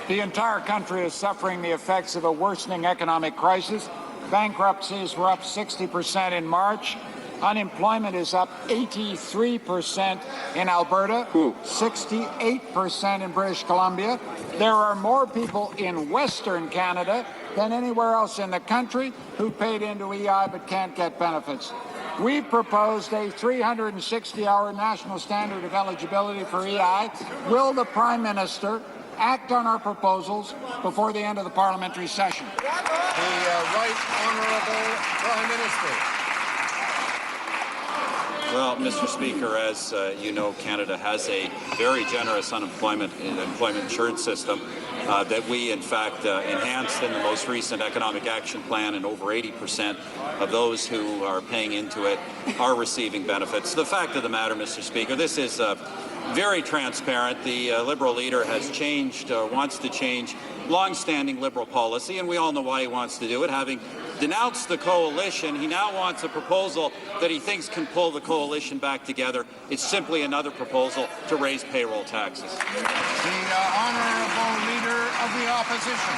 The entire country is suffering the effects of a worsening economic crisis. Bankruptcies were up 60% in March. Unemployment is up 83% in Alberta, 68% in British Columbia. There are more people in Western Canada than anywhere else in the country who paid into EI but can't get benefits. We've proposed a 360-hour national standard of eligibility for EI. Will the Prime Minister act on our proposals before the end of the parliamentary session? The Right Honourable Prime Minister. Well, Mr. Speaker, as you know, Canada has a very generous employment insurance system that we, in fact, enhanced in the most recent Economic Action Plan, and over 80% of those who are paying into it are receiving benefits. The fact of the matter, Mr. Speaker, this is very transparent. The Liberal leader has changed, wants to change long-standing Liberal policy, and we all know why he wants to do it. Having denounced the coalition, he now wants a proposal that he thinks can pull the coalition back together. It's simply another proposal to raise payroll taxes. The Honourable Leader of the Opposition.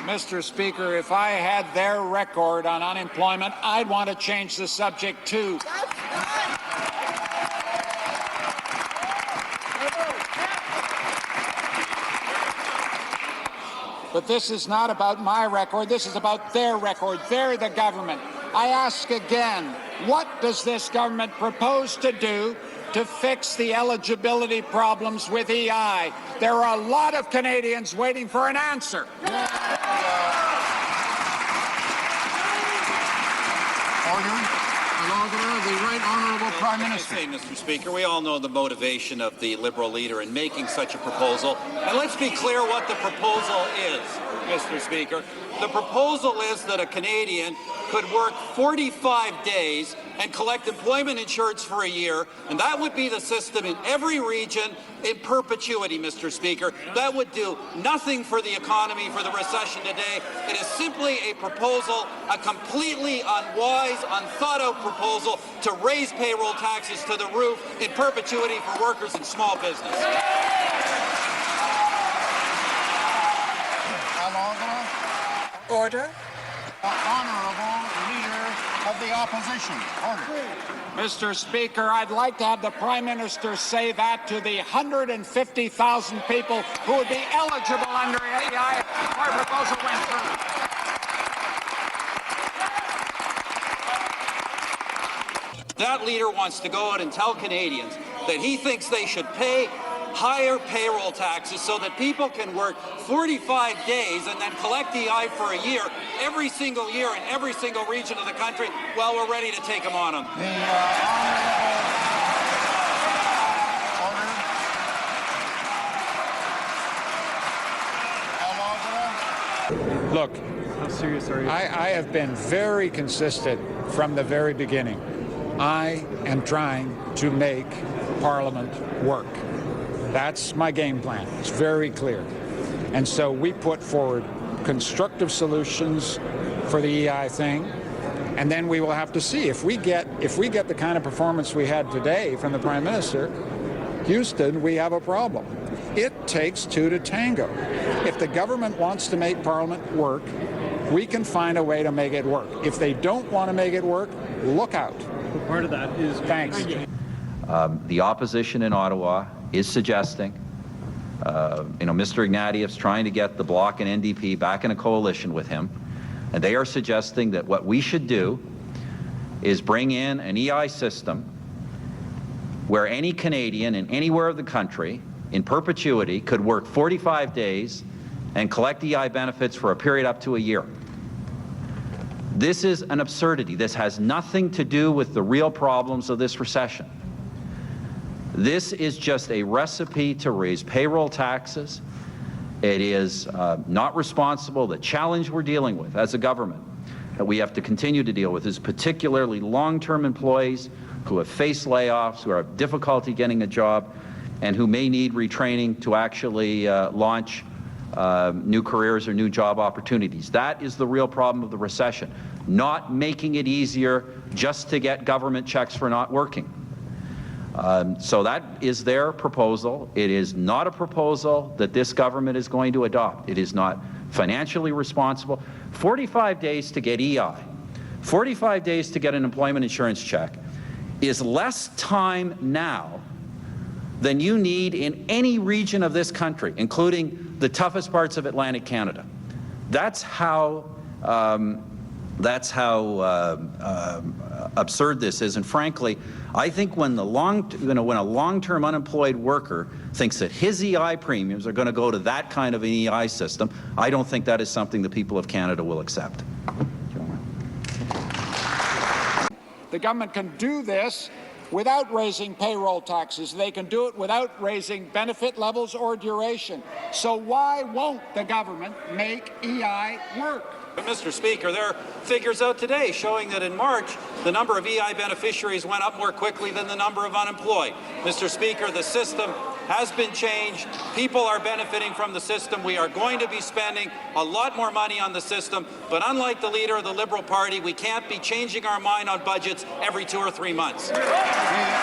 Mr. Speaker, if I had their record on unemployment, I'd want to change the subject too. But this is not about my record. This is about their record. They're the government. I ask again, what does this government propose to do to fix the eligibility problems with EI? There are a lot of Canadians waiting for an answer. The Right Honourable Prime Minister. Mr. Speaker, we all know the motivation of the Liberal leader in making such a proposal. And let's be clear what the proposal is, Mr. Speaker. The proposal is that a Canadian could work 45 days and collect employment insurance for a year, and that would be the system in every region in perpetuity, Mr. Speaker. That would do nothing for the economy, for the recession today. It is simply a proposal, a completely unwise, unthought-out proposal to raise payroll taxes to the roof in perpetuity for workers in small business. Order. The Honourable Leader of the Opposition. Order. Mr. Speaker, I'd like to have the Prime Minister say that to the 150,000 people who would be eligible under EI if our proposal went through. That leader wants to go out and tell Canadians that he thinks they should pay higher payroll taxes so that people can work 45 days and then collect EI for a year, every single year in every single region of the country. Well, we're ready to take them on them. Look, how serious are you? I have been very consistent from the very beginning. I am trying to make Parliament work. That's my game plan. It's very clear. And so we put forward constructive solutions for the EI thing, and then we will have to see if we get the kind of performance we had today from the Prime Minister. Houston, we have a problem. It takes two to tango. If the government wants to make Parliament work, we can find a way to make it work. If they don't want to make it work, look out. Well, part of that is thanks. The opposition in Ottawa is suggesting, Mr. Ignatieff's trying to get the Bloc and NDP back in a coalition with him, and they are suggesting that what we should do is bring in an EI system where any Canadian in anywhere of the country in perpetuity could work 45 days and collect EI benefits for a period up to a year. This is an absurdity. This has nothing to do with the real problems of this recession. This is just a recipe to raise payroll taxes. It is not responsible. The challenge we're dealing with as a government that we have to continue to deal with is particularly long-term employees who have faced layoffs, who have difficulty getting a job, and who may need retraining to actually launch new careers or new job opportunities. That is the real problem of the recession, not making it easier just to get government checks for not working. So that is their proposal. It is not a proposal that this government is going to adopt. It is not financially responsible. 45 days to get EI, 45 days to get an employment insurance check is less time now than you need in any region of this country, including the toughest parts of Atlantic Canada. That's how absurd this is, and frankly, I think when a long-term unemployed worker thinks that his EI premiums are going to go to that kind of an EI system, I don't think that is something the people of Canada will accept. The government can do this without raising payroll taxes. They can do it without raising benefit levels or duration. So why won't the government make EI work? But Mr. Speaker, there are figures out today showing that in March, the number of EI beneficiaries went up more quickly than the number of unemployed. Mr. Speaker, the system has been changed. People are benefiting from the system. We are going to be spending a lot more money on the system. But unlike the leader of the Liberal Party, we can't be changing our mind on budgets every 2 or 3 months.